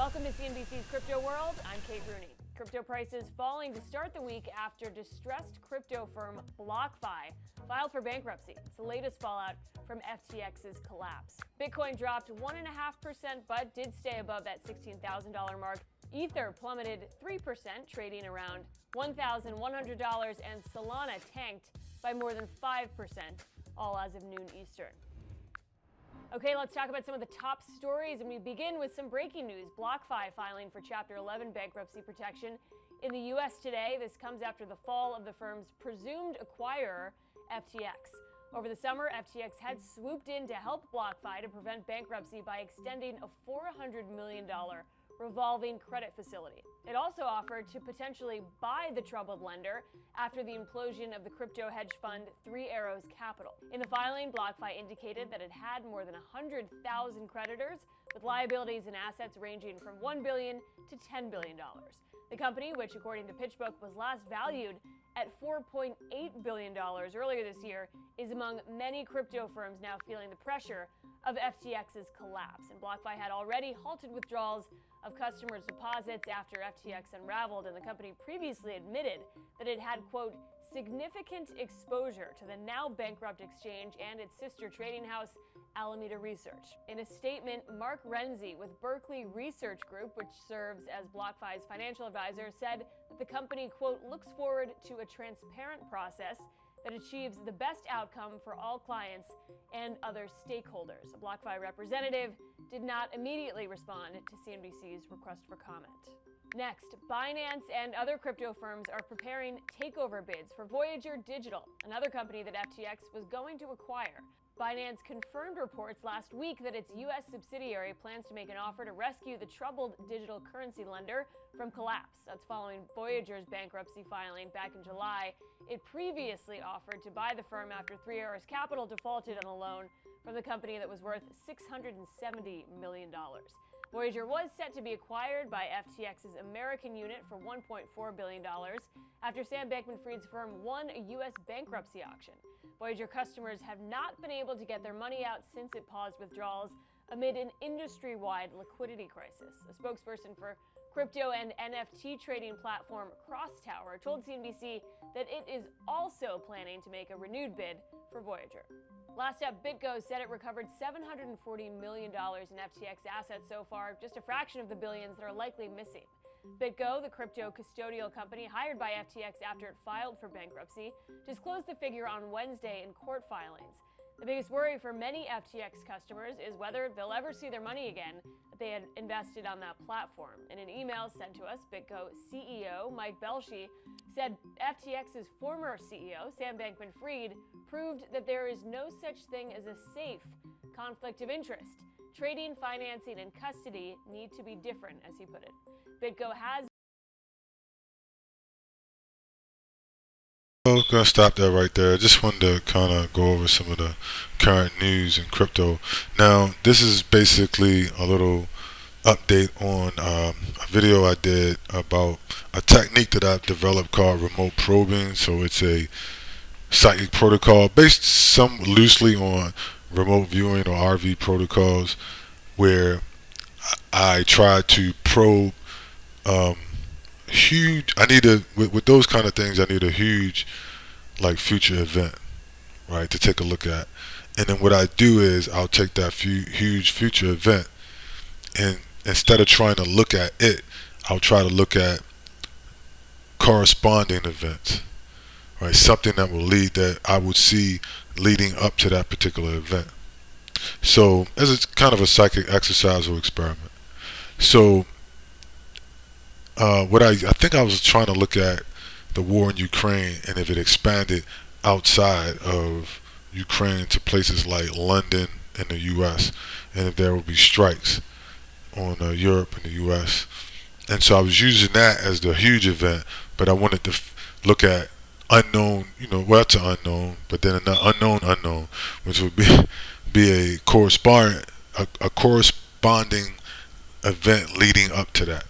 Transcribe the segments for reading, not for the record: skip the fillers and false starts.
Welcome to CNBC's Crypto World. I'm Kate Rooney. Crypto prices falling to start the week after distressed crypto firm BlockFi filed for bankruptcy. It's the latest fallout from FTX's collapse. Bitcoin dropped 1.5%, but did stay above that $16,000 mark. Ether plummeted 3%, trading around $1,100, and Solana tanked by more than 5%, all as of noon Eastern. Okay, let's talk about some of the top stories, and we begin with some breaking news. BlockFi filing for Chapter 11 bankruptcy protection in the U.S. today. This comes after the fall of the firm's presumed acquirer, FTX. Over the summer, FTX had swooped in to help BlockFi to prevent bankruptcy by extending a $400 million revolving credit facility. It also offered to potentially buy the troubled lender after the implosion of the crypto hedge fund Three Arrows Capital. In the filing, BlockFi indicated that it had more than 100,000 creditors with liabilities and assets ranging from $1 billion to $10 billion. The company, which according to PitchBook was last valued at $4.8 billion earlier this year, is among many crypto firms now feeling the pressure of FTX's collapse. And BlockFi had already halted withdrawals of customers' deposits after FTX unraveled, and the company previously admitted that it had, quote, significant exposure to the now bankrupt exchange and its sister trading house, Alameda Research. In a statement, Mark Renzi with Berkeley Research Group, which serves as BlockFi's financial advisor, said that the company, quote, looks forward to a transparent process that achieves the best outcome for all clients and other stakeholders. A BlockFi representative did not immediately respond to CNBC's request for comment. Next, Binance and other crypto firms are preparing takeover bids for Voyager Digital, another company that FTX was going to acquire. Binance confirmed reports last week that its U.S. subsidiary plans to make an offer to rescue the troubled digital currency lender from collapse. That's following Voyager's bankruptcy filing back in July. It previously offered to buy the firm after Three Arrows Capital defaulted on a loan from the company that was worth $670 million. Voyager was set to be acquired by FTX's American unit for $1.4 billion after Sam Bankman-Fried's firm won a U.S. bankruptcy auction. Voyager customers have not been able to get their money out since it paused withdrawals amid an industry-wide liquidity crisis. A spokesperson for crypto and NFT trading platform Crosstower told CNBC that it is also planning to make a renewed bid for Voyager. Last up, BitGo said it recovered $740 million in FTX assets so far, just a fraction of the billions that are likely missing. BitGo, the crypto custodial company hired by FTX after it filed for bankruptcy, disclosed the figure on Wednesday in court filings. The biggest worry for many FTX customers is whether they'll ever see their money again that they had invested on that platform. In an email sent to us, BitGo CEO Mike Belshi said FTX's former CEO, Sam Bankman-Fried, proved that there is no such thing as a safe conflict of interest. Trading, financing, and custody need to be different, as he put it. BitGo has... I'm going to stop that right there. I just wanted to kind of go over some of the current news in crypto. Now, this is basically a little update on a video I did about a technique that I've developed called remote probing. So it's a psychic protocol based some loosely on remote viewing or RV protocols, where I try to probe huge. With those kind of things, I need a huge like future event, right, to take a look at. And then what I do is I'll take that huge future event, and instead of trying to look at it, I'll try to look at corresponding events, right? Something that will lead, that I would see leading up to that particular event. So as it's kind of a psychic exercise or experiment. So what I think I was trying to look at the war in Ukraine, and if it expanded outside of Ukraine to places like London and the US, and if there would be strikes on Europe and the US. And so I was using that as the huge event, but I wanted to look at unknown, well, that's an unknown, but then an unknown, which would be a corresponding event leading up to that.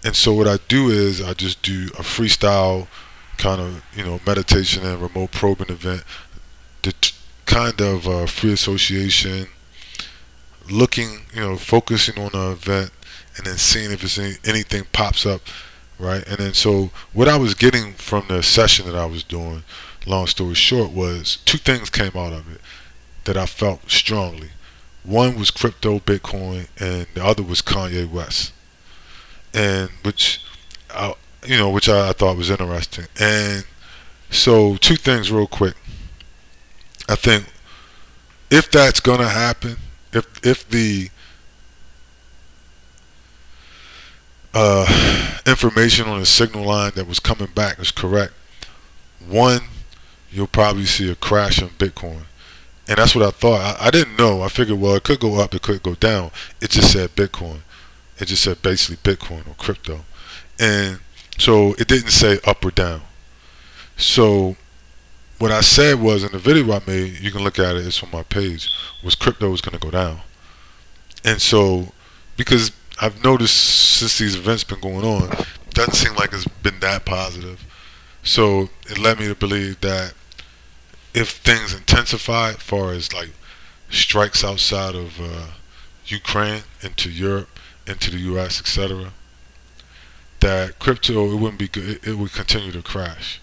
And so what I do is I just do a freestyle kind of, meditation and remote probing event, the kind of free association, looking, focusing on the event, and then seeing if it's anything pops up, right? And then so what I was getting from the session that I was doing, long story short, was two things came out of it that I felt strongly. One was crypto, Bitcoin, and the other was Kanye West, and which I thought was interesting. And so two things real quick. I think if that's gonna happen, if the information on the signal line that was coming back is correct, one, you'll probably see a crash in Bitcoin. And that's what I thought. I didn't know. I figured, well, it could go up, it could go down. It just said Bitcoin. It just said basically Bitcoin or crypto. And so it didn't say up or down. So what I said was, in the video I made, you can look at it, it's on my page, was crypto was going to go down. And so, because I've noticed since these events been going on, it doesn't seem like it's been that positive. So it led me to believe that if things intensify as far as like strikes outside of Ukraine into Europe, into the US, etc., that crypto, it wouldn't be good. It would continue to crash,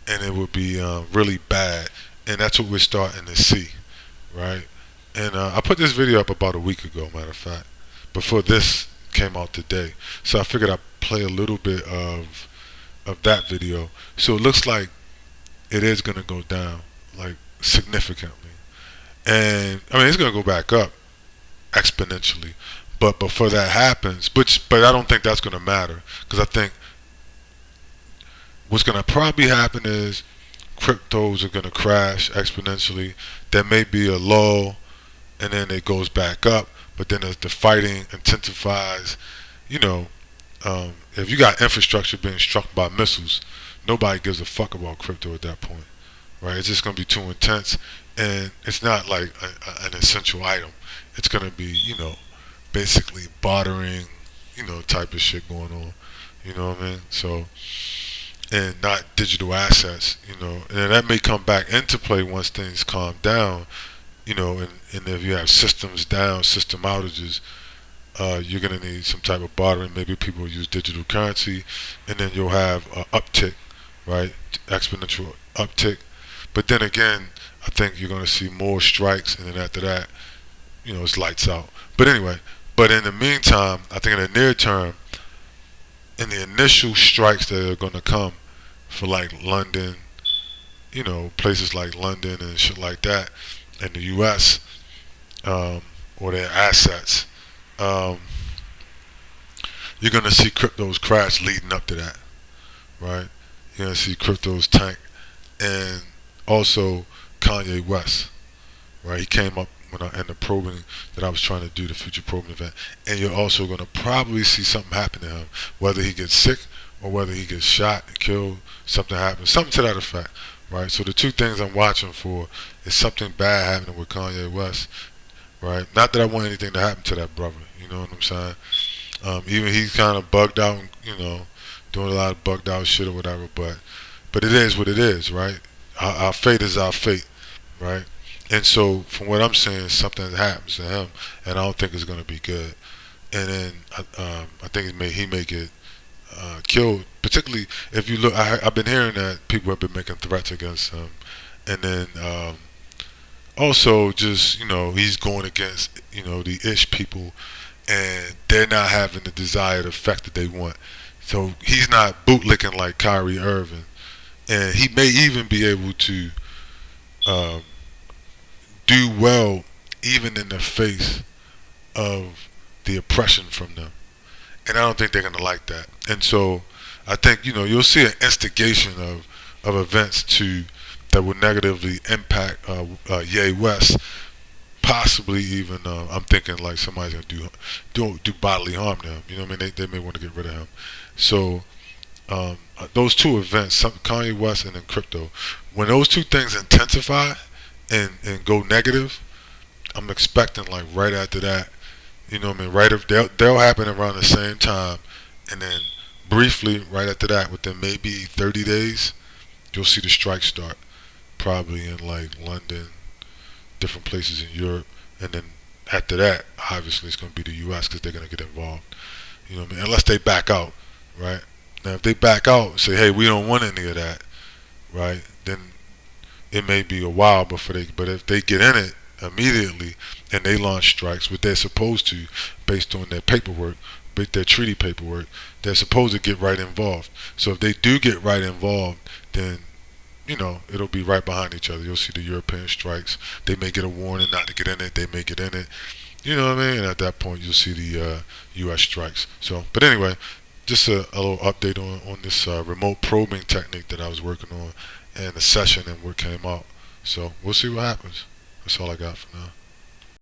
and it would be really bad. And that's what we're starting to see, right? And I put this video up about a week ago, matter of fact, before this came out today. So I figured I'd play a little bit of that video. So it looks like it is going to go down, like significantly. And I mean, it's going to go back up exponentially. But before that happens, but I don't think that's going to matter, because I think what's going to probably happen is cryptos are going to crash exponentially. There may be a lull, and then it goes back up. But then as the fighting intensifies, if you got infrastructure being struck by missiles, nobody gives a fuck about crypto at that point, right? It's just going to be too intense, and it's not like an essential item. It's going to be, basically bartering, type of shit going on, you know what I mean? So, and not digital assets, and then that may come back into play once things calm down, and if you have systems down, system outages, you're going to need some type of bartering. Maybe people use digital currency, and then you'll have an uptick, right? Exponential uptick. But then again, I think you're going to see more strikes, and then after that, it's lights out. But anyway, but in the meantime, I think in the near term, in the initial strikes that are going to come for like London, places like London and shit like that, in the U.S., or their assets, you're going to see cryptos crash leading up to that, right? You're going to see cryptos tank, and also Kanye West, right? He came up in the probing that I was trying to do, the future probing event, and you're also going to probably see something happen to him, whether he gets sick or whether he gets shot, killed, something happens, something to that effect, right? So the two things I'm watching for is something bad happening with Kanye West, right? Not that I want anything to happen to that brother, you know what I'm saying? Even he's kind of bugged out, doing a lot of bugged out shit or whatever, but it is what it is, right? Our fate is our fate, right? And so from what I'm saying, something happens to him, and I don't think it's going to be good. And then I think he may get killed. Particularly if you look, I've been hearing that people have been making threats against him, and then also just he's going against the ish people, and they're not having the desired effect that they want. So he's not bootlicking like Kyrie Irving, and he may even be able to do well even in the face of the oppression from them. And I don't think they're going to like that. And so I think you'll see an instigation of events that will negatively impact Ye West. Possibly even I'm thinking like somebody's gonna do bodily harm to him. You know what I mean? They may want to get rid of him. So those two events, Kanye West and then crypto, when those two things intensify and go negative, I'm expecting like right after that, you know what I mean? Right, if they'll happen around the same time, and then briefly right after that, within maybe 30 days, you'll see the strike start, probably in like London, different places in Europe, and then after that, obviously, it's going to be the U.S. because they're going to get involved. You know what I mean? Unless they back out, right? Now, if they back out and say, hey, we don't want any of that, right, then it may be a while before they, but if they get in it immediately and they launch strikes, what they're supposed to, based on their paperwork, their treaty paperwork, they're supposed to get right involved. So if they do get right involved, then it'll be right behind each other. You'll see the European strikes. They may get a warning not to get in it. They may get in it. You know what I mean? And at that point, you'll see the U.S. strikes. So, but anyway, just a little update on this remote probing technique that I was working on and the session and what came out. So we'll see what happens. That's all I got for now.